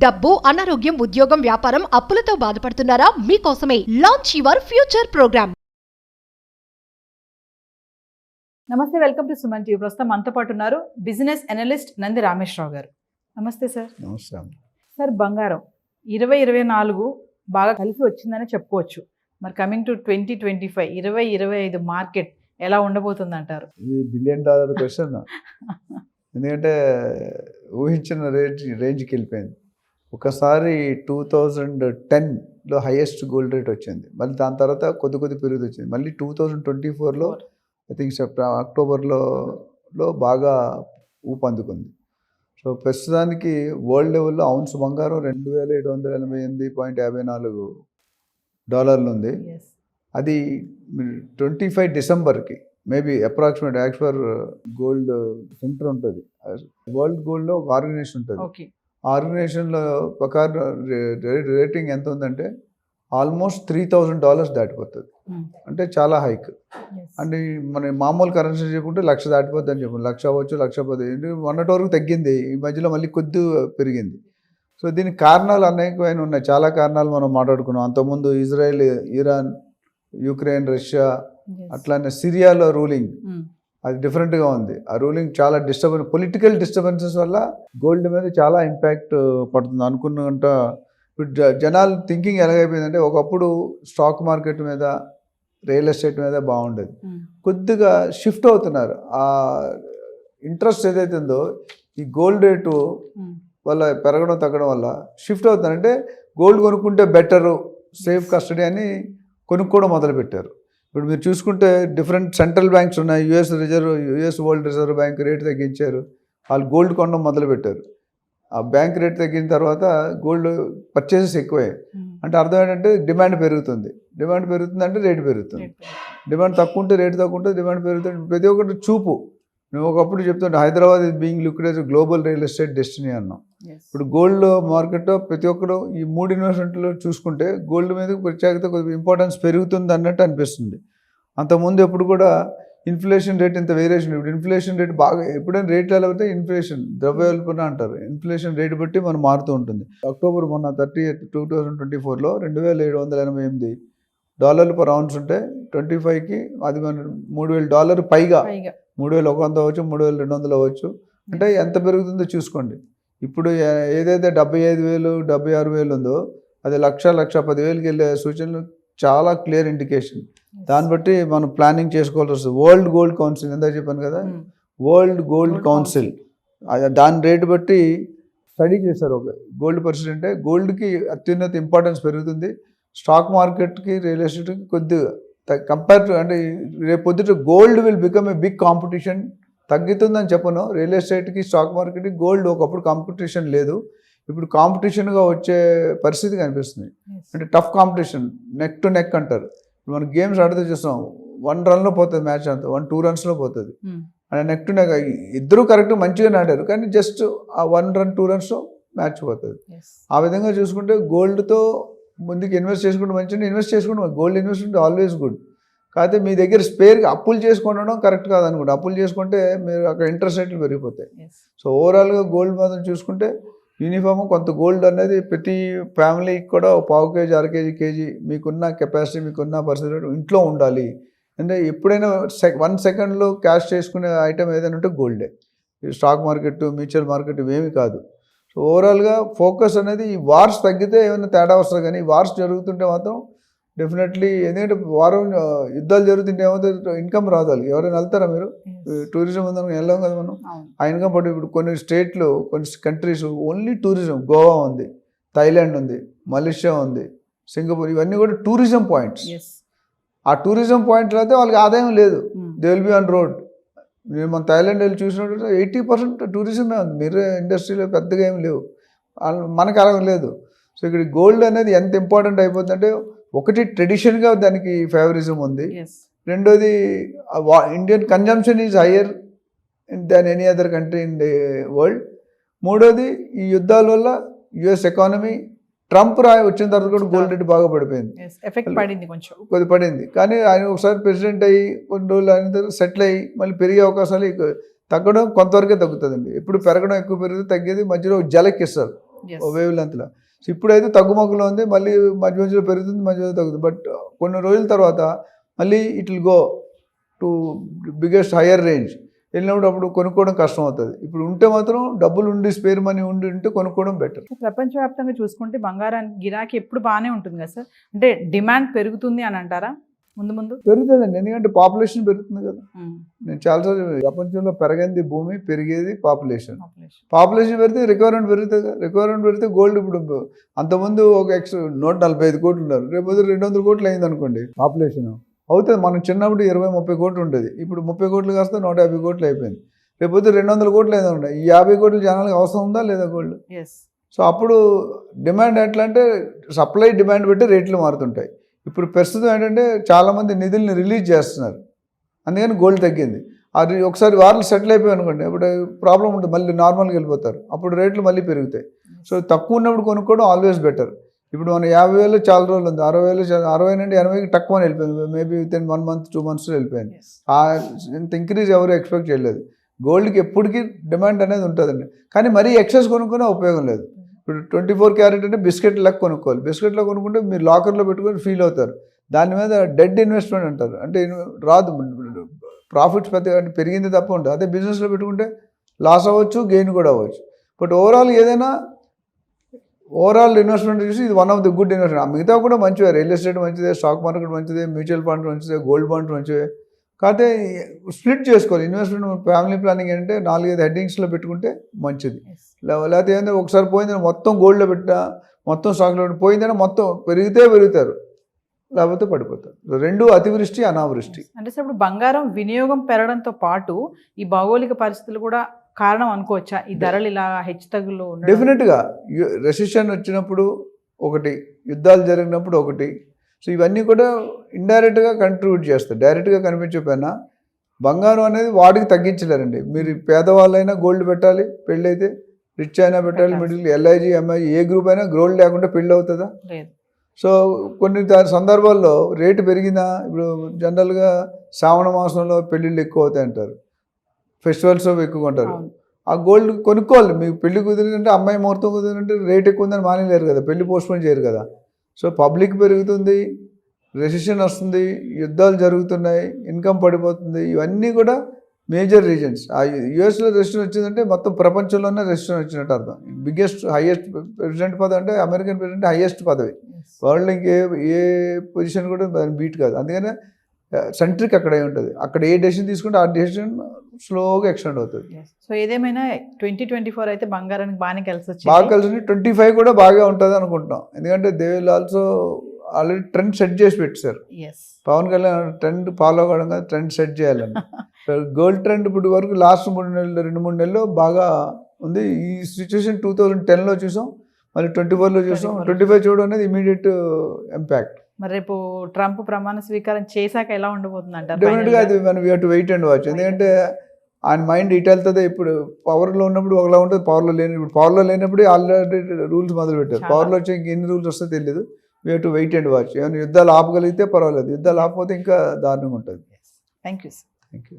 డబ్బు, అనారోగ్యం, ఉద్యోగం, వ్యాపారం, అప్పులతో బాధపడుతున్నారా? మీకోసమే లాంచ్ యువర్ ఫ్యూచర్ ప్రోగ్రామ్. నమస్తే, వెల్కమ్ టు సుమన్ టీవీ. ప్రస్తుతం మనతో పాటు ఉన్నారు బిజినెస్ అనలిస్ట్ నంది రామేశ్వరరావు గారు. నమస్తే సార్. నమస్తే. సార్, బంగారం 2024 బాగా కలిసి వచ్చిందని చెప్పుకోవచ్చు. మరి కమింగ్ టు 2025 2025 మార్కెట్ ఎలా ఉండబోతుంది అంటారు? ఇది $1 బిలియన్ క్వశ్చన్. ఎందుకంటే ఊహించిన రేంజ్కి వెళ్ళిపోయింది. ఒకసారి 2010లో హైయెస్ట్ గోల్డ్ రేట్ వచ్చింది. మళ్ళీ దాని తర్వాత కొద్ది పెరుగుతూ వచ్చింది. మళ్ళీ 2024లో ఐ థింక్ అక్టోబర్లో బాగా ఊపందుకుంది. సో ప్రస్తుతానికి వరల్డ్ లెవెల్లో ఔన్స్ బంగారం $2784 ఉంది. అది 25 డిసెంబర్కి maybe approximate as per gold center ఉంటుంది. వరల్డ్ గోల్డ్లో ఒక ఆర్గనైజేషన్ ఉంటుంది. ఆర్గనైజేషన్లో ప్రకారం రేటింగ్ ఎంత ఉందంటే ఆల్మోస్ట్ $3000 దాటిపోతుంది. అంటే చాలా హైక్. అంటే మన మామూలు కరెన్సీ చెప్పుకుంటే 1,00,000 దాటిపోద్ది అని చెప్పండి. 1,00,000 అవ్వచ్చు, 1,10,000 మొన్నటి వరకు తగ్గింది. ఈ మధ్యలో మళ్ళీ కొద్ది పెరిగింది. సో దీనికి కారణాలు అనేకమైన ఉన్నాయి. చాలా కారణాలు మనం మాట్లాడుకున్నాం. అంతకుముందు ఇజ్రాయెల్, ఇరాన్, యుక్రెయిన్, రష్యా, అట్లానే సిరియాలో రూలింగ్ అది డిఫరెంట్గా ఉంది. ఆ రూలింగ్ చాలా పొలిటికల్ డిస్టర్బెన్సెస్ వల్ల గోల్డ్ మీద చాలా ఇంపాక్ట్ పడుతుంది. అనుకున్నంత ఇప్పుడు జనాలు థింకింగ్ ఎలాగైపోయిందంటే, ఒకప్పుడు స్టాక్ మార్కెట్ మీద, రియల్ ఎస్టేట్ మీద బాగుండేది. కొద్దిగా షిఫ్ట్ అవుతున్నారు. ఆ ఇంట్రెస్ట్ ఏదైతే ఉందో ఈ గోల్డ్ రేటు వల్ల పెరగడం తగ్గడం వల్ల షిఫ్ట్ అవుతున్నారు. అంటే గోల్డ్ కొనుక్కుంటే బెటరు, సేఫ్ కస్టడీ అని కొనుక్కోవడం మొదలుపెట్టారు. ఇప్పుడు మీరు చూసుకుంటే డిఫరెంట్ సెంట్రల్ బ్యాంక్స్ ఉన్నాయి. US world reserve bank rate తగ్గించారు. వాళ్ళు గోల్డ్ కొనడం మొదలుపెట్టారు. ఆ బ్యాంక్ రేట్ తగ్గిన తర్వాత గోల్డ్ పర్చేసెస్ ఎక్కువయ్యాయి. అంటే అర్థం ఏంటంటే డిమాండ్ పెరుగుతుంది. డిమాండ్ పెరుగుతుంది అంటే రేటు పెరుగుతుంది. డిమాండ్ తక్కువ ఉంటే రేటు తక్కువ ఉంటే డిమాండ్ పెరుగుతుంది. ప్రతి ఒక్కటి చూపు. నువ్వు ఒకప్పుడు చెప్తుంటే Hyderabad is being looked as global real estate destiny అన్నాం. ఇప్పుడు గోల్డ్ మార్కెట్లో ప్రతి ఒక్కరు ఈ 3 ఇన్వెస్ట్మెంట్లో చూసుకుంటే గోల్డ్ మీద ప్రత్యేకత కొద్దిగా ఇంపార్టెన్స్ పెరుగుతుంది అన్నట్టు అనిపిస్తుంది. అంతకుముందు ఎప్పుడు కూడా ఇన్ఫ్లేషన్ రేట్ ఇంత వేరియేషన్. ఇప్పుడు ఇన్ఫ్లేషన్ రేట్ బాగా ఎప్పుడైనా రేట్లు ఎలా అయితే ఇన్ఫ్లేషన్ ద్రవ్యోల్బణం అంటారు. ఇన్ఫ్లేషన్ రేట్ బట్టి మనం మారుతూ ఉంటుంది. అక్టోబర్ మొన్న 30th 2024లో $2,788 per ounce ఉంటే 25కి అది మన $3,000 పైగా. 3,100 అవ్వచ్చు, 3,200 అవ్వచ్చు. అంటే ఎంత పెరుగుతుందో చూసుకోండి. ఇప్పుడు ఏదైతే 75,000 76,000 ఉందో అది 1,10,000కి వెళ్ళే సూచనలు చాలా క్లియర్ ఇండికేషన్. దాన్ని బట్టి మనం ప్లానింగ్ చేసుకోవాల్సి వస్తుంది. వరల్డ్ గోల్డ్ కౌన్సిల్ ఎంత చెప్పాను కదా, వరల్డ్ గోల్డ్ కౌన్సిల్ దాని రేటు బట్టి స్టడీ చేశారు. ఒక గోల్డ్ పర్సెంట్ అంటే గోల్డ్కి అత్యున్నత ఇంపార్టెన్స్ పెరుగుతుంది. స్టాక్ మార్కెట్కి, రియల్ ఎస్టేట్కి కొద్దిగా కంపేర్ టు, అంటే రేపు పొద్దుట gold will become a big competition. తగ్గుతుందని చెప్పను. రియల్ ఎస్టేట్కి, స్టాక్ మార్కెట్కి గోల్డ్ ఒకప్పుడు కాంపిటీషన్ లేదు. ఇప్పుడు కాంపిటీషన్గా వచ్చే పరిస్థితి కనిపిస్తుంది. అంటే tough competition, neck to neck అంటారు. మనం గేమ్స్ ఆడితే చూస్తాం, 1 రన్లో పోతుంది మ్యాచ్, అంతా 1-2 రన్స్లో పోతుంది. అంటే నెక్ టు నెక్ ఇద్దరు కరెక్ట్ మంచిగానే ఆడారు, కానీ జస్ట్ ఆ 1 రన్ 2 రన్స్లో మ్యాచ్ పోతుంది. ఆ విధంగా చూసుకుంటే గోల్డ్తో ముందుకు ఇన్వెస్ట్ చేసుకుంటే మంచిగా ఇన్వెస్ట్ చేసుకుంటే గోల్డ్ ఇన్వెస్ట్మెంట్ ఆల్వేస్ గుడ్. కాకపోతే మీ దగ్గర స్పేర్గా అప్పులు చేసుకుంటడం కరెక్ట్ కాదనుకుంటే, అప్పులు చేసుకుంటే మీరు అక్కడ ఇంట్రెస్ట్ రేట్లు పెరిగిపోతాయి. సో ఓవరాల్గా గోల్డ్ మాత్రం చూసుకుంటే యూనిఫామ్ కొంత గోల్డ్ అనేది ప్రతి ఫ్యామిలీకి కూడా 1/4 kg 1/2 kg మీకున్న కెపాసిటీ, మీకున్న పరిస్థితి ఇంట్లో ఉండాలి. అంటే ఎప్పుడైనా 1 సెకండ్లో క్యాష్ చేసుకునే ఐటమ్ ఏదైనా ఉంటే గోల్డే. స్టాక్ మార్కెట్, మ్యూచువల్ మార్కెట్ ఇవేమి కాదు. సో ఓవరాల్గా ఫోకస్ అనేది ఈ వార్స్ తగ్గితే ఏమైనా తేడా వస్తుంది, కానీ వార్స్ జరుగుతుంటే మాత్రం డెఫినెట్లీ, ఎందుకంటే యుద్ధాలు జరుగుతుంటే ఏమవుతుంది, ఇన్కమ్ రాదు. ఎవరైనా వెళ్తారా మీరు? టూరిజం ఉందని వెళ్ళాం కదా మనం. ఆ ఇన్కమ్ పట్టు ఇప్పుడు కొన్ని స్టేట్లు, కొన్ని కంట్రీస్ ఓన్లీ టూరిజం. గోవా ఉంది, థాయిలాండ్ ఉంది, మలేషియా ఉంది, సింగపూర్, ఇవన్నీ కూడా టూరిజం పాయింట్స్. ఆ టూరిజం పాయింట్లు అయితే వాళ్ళకి ఆదాయం లేదు. They will be on road. మీరు మన థాయిలాండ్ వెళ్ళి చూసినట్టు 80% టూరిజమే ఉంది. మీరు ఇండస్ట్రీలో పెద్దగా ఏమి లేవు. మనకు అలా లేదు. సో ఇక్కడ గోల్డ్ అనేది ఎంత ఇంపార్టెంట్ అయిపోతుందంటే, ఒకటి ట్రెడిషన్గా దానికి ఫేవరిజం ఉంది. రెండోది Indian consumption is higher than any other country in the world. మూడోది ఈ యుద్ధాల వల్ల యుఎస్ ఎకానమీ, ట్రంప్ వచ్చిన తర్వాత కూడా గోల్డ్ రేట్ బాగా పడిపోయింది. కొద్ది పడింది. కానీ ఆయన ఒకసారి ప్రెసిడెంట్ అయ్యి కొన్ని రోజులు అయిన తర్వాత సెటిల్ అయ్యి మళ్ళీ పెరిగే అవకాశాలు తగ్గడం కొంతవరకే తగ్గుతుందండి. ఎప్పుడు పెరగడం ఎక్కువ పెరిగితే తగ్గేది మధ్యలో జలెక్కిస్తారు. Yes. వేవ్ లెంత్లో. సో ఇప్పుడైతే తగ్గుమగ్గులో ఉంది, మళ్ళీ మధ్య మధ్యలో పెరుగుతుంది, మధ్య మధ్యలో తగ్గుతుంది. బట్ కొన్ని రోజుల తర్వాత మళ్ళీ it will go to biggest higher range. వెళ్ళినప్పుడు అప్పుడు కొనుక్కోవడం కష్టం అవుతుంది. ఇప్పుడు ఉంటే మాత్రం డబ్బులు ఉండి స్పేర్ మనీ ఉంటే కొనుక్కోవడం బెటర్. ప్రపంచవ్యాప్తంగా చూసుకుంటే బంగారానికి గిరాకీ ఎప్పుడు బాగానే ఉంటుంది కదా సార్? అంటే డిమాండ్ పెరుగుతుంది అని అంటారా ముందు ముందు? పెరుగుతుందండి, ఎందుకంటే పాపులేషన్ పెరుగుతుంది కదా. నేను చాలాసార్లు ప్రపంచంలో పెరగంది భూమి, పెరిగేది పాపులేషన్. పాపులేషన్ పెరిగితే రిక్వైర్మెంట్ పెరుగుతుంది కదా. రిక్వైర్మెంట్ పెరిగితే గోల్డ్ ఇప్పుడు అంతకుముందు ఒక 145 కోట్లు ఉన్నారు, రేపు 200 కోట్లు అయింది అనుకోండి పాపులేషన్. అవుతుంది. మనం చిన్నప్పుడు 20-30 కోట్లు ఉండేది, ఇప్పుడు 30 కోట్లు కాస్త 150 కోట్లు అయిపోయింది. రేపు 200 కోట్లు అయింది అనుకోండి. ఈ 50 కోట్ల జనాలకు అవసరం ఉందా లేదా గోల్డ్? సో అప్పుడు డిమాండ్ ఎట్లా అంటే సప్లై డిమాండ్ బట్టి రేట్లు మారుతుంటాయి. ఇప్పుడు ప్రస్తుతం ఏంటంటే చాలామంది నిధుల్ని రిలీజ్ చేస్తున్నారు, అందుకని గోల్డ్ తగ్గింది. అది ఒకసారి వార్లు సెటిల్ అయిపోయి అనుకోండి, అప్పుడు ప్రాబ్లం ఉంటుంది, మళ్ళీ నార్మల్గా వెళ్ళిపోతారు, అప్పుడు రేట్లు మళ్ళీ పెరుగుతాయి. సో తక్కువ ఉన్నప్పుడు కొనుక్కోవడం ఆల్వేస్ బెటర్. ఇప్పుడు మన 50,000 చాలా రోజులు ఉంది, 60,000 60 నుండి 80కి తక్కువ వెళ్ళిపోయింది, maybe with in 1 month 2 months వెళ్ళిపోయింది. ఇంత ఇంక్రీజ్ ఎవరు ఎక్స్పెక్ట్ చేయలేదు. గోల్డ్కి ఎప్పటికీ డిమాండ్ అనేది ఉంటుందండి, కానీ మరీ ఎక్సెస్ కొనుక్కునే ఉపయోగం లేదు. ఇప్పుడు 24 క్యారెట్ అంటే బిస్కెట్ లెక్క కొనుక్కోవాలి. బిస్కెట్లో కొనుక్కుంటే మీరు లాకర్లో పెట్టుకొని ఫీల్ అవుతారు. దాని మీద డెడ్ ఇన్వెస్ట్మెంట్ అంటారు, అంటే రాదు ప్రాఫిట్స్ పెద్దగా పెరిగింది తప్ప ఉంటుంది. అదే బిజినెస్లో పెట్టుకుంటే లాస్ అవ్వచ్చు, గెయిన్ కూడా అవ్వచ్చు. బట్ ఓవరాల్ ఏదైనా ఓవరాల్ ఇన్వెస్ట్మెంట్ చూసి ఇది one of the good investment. మిగతా కూడా మంచివే, రియల్ ఎస్టేట్ మంచిదే, స్టాక్ మార్కెట్ మంచిదే, మ్యూచువల్ ఫండ్ మంచిదే, గోల్డ్ బాండ్ మంచివే. కాకపోతే స్ప్లిట్ చేసుకోవాలి ఇన్వెస్ట్మెంట్. ఫ్యామిలీ ప్లానింగ్ ఏంటంటే 4-5 హెడ్డింగ్స్లో పెట్టుకుంటే మంచిది. లేకపోతే ఏంటంటే ఒకసారి పోయిందని మొత్తం గోల్డ్లో పెట్టినా, మొత్తం స్టాక్లో పెట్టి పోయిందని మొత్తం పెరుగుతారు, లేకపోతే పడిపోతారు. రెండు అతివృష్టి, అనావృష్టి. అంటే సార్ ఇప్పుడు బంగారం వినియోగం పెరగడంతో పాటు ఈ భౌగోళిక పరిస్థితులు కూడా కారణం అనుకోవచ్చా ఈ ధరలు ఇలా హెచ్చుతగ్గులు? డెఫినెట్గా రెసిషన్ వచ్చినప్పుడు ఒకటి, యుద్ధాలు జరిగినప్పుడు ఒకటి. సో ఇవన్నీ కూడా ఇండైరెక్ట్గా కంట్రిబ్యూట్ చేస్తాయి. డైరెక్ట్గా కనిపించకపోయినా బంగారం అనేది వాడికి తగ్గించలేరండి. మీరు పేదవాళ్ళైనా గోల్డ్ పెట్టాలి, పెళ్ళి అయితే రిచ్ అయినా పెట్టాలి, మిడిల్ ఎల్ఐజీ ఎంఐ ఏ గ్రూప్ అయినా గోల్డ్ లేకుండా పెళ్ళి అవుతుందా? సో కొన్ని సందర్భాల్లో రేటు పెరిగినా, ఇప్పుడు జనరల్గా శ్రావణ మాసంలో పెళ్ళిళ్ళు ఎక్కువ అవుతాయి అంటారు, ఫెస్టివల్స్ ఎక్కువ ఉంటారు. ఆ గోల్డ్ కొనుక్కోవాలి. మీకు పెళ్లి కుదిరిందంటే, అమ్మాయి ముహూర్తం కుదిరిందంటే రేట్ ఎక్కువ ఉందని మానేలేరు కదా, పెళ్లి పోస్ట్పోన్ చేయరు కదా. సో పబ్లిక్ పెరుగుతుంది, రెసిషన్ వస్తుంది, యుద్ధాలు జరుగుతున్నాయి, ఇన్కమ్ పడిపోతుంది. ఇవన్నీ కూడా మేజర్ రీజన్స్. ఆ యుఎస్లో రెసిషన్ వచ్చిందంటే మొత్తం ప్రపంచంలోనే రెసిషన్ వచ్చినట్టు అర్థం. బిగ్గెస్ట్ హైయెస్ట్ ప్రెసిడెంట్ పదవి అంటే అమెరికన్ ప్రెసిడెంట్ హైయెస్ట్ పదవి వరల్డ్. ఏ పొజిషన్ కూడా దాన్ని బీట్ కాదు. అందుకనే సెంట్రిక్ అక్కడే ఉంటుంది. అక్కడ ఏ డెసిషన్ తీసుకుంటే ఆ డెసిషన్ స్లోగా ఎక్స్టెండ్ అవుతుంది. సో ఏదేమైనా 2024 అయితే బంగారానికి బాగా కలిసి వచ్చింది. బాగా కలిసి 25 కూడా బాగా ఉంటుంది అనుకుంటున్నాం. ఎందుకంటే they will also already trend set చేసి పెట్టారు. పవన్ కళ్యాణ్ ట్రెండ్ ఫాలో అవ్వడం కాదు, ట్రెండ్ సెట్ చేయాలని. గోల్డ్ ట్రెండ్ ఇప్పుడు వరకు లాస్ట్ 2-3 నెలలు బాగా ఉంది. ఈ సిచ్యువేషన్ 2010లో చూసాం, మళ్ళీ 24లో చూసాం. 25 చూడడం అనేది ఇమీడియట్ ఇంపాక్ట్. మరి రేపు ట్రంప్ ప్రమాణ స్వీకారం చేశాక ఎలా ఉండబోతుంది అంటారు? డెఫినెట్గా అది మనం we have to wait and watch. ఎందుకంటే ఆయన మైండ్ ఇటు వెళ్తుంది. ఇప్పుడు పవర్లో ఉన్నప్పుడు ఒకలా ఉంటుంది, పవర్లో లేనప్పుడు ఆల్రెడీ రూల్స్ మొదలు పెట్టారు. పవర్లో వచ్చి ఇంకెన్ని రూల్స్ వస్తే తెలియదు. We have to wait and watch. ఏమైనా యుద్ధాలు ఆపగలిగితే పర్వాలేదు, యుద్ధాలు ఆపకపోతే ఇంకా దారుణంగా ఉంటుంది. Thank you. Thank you.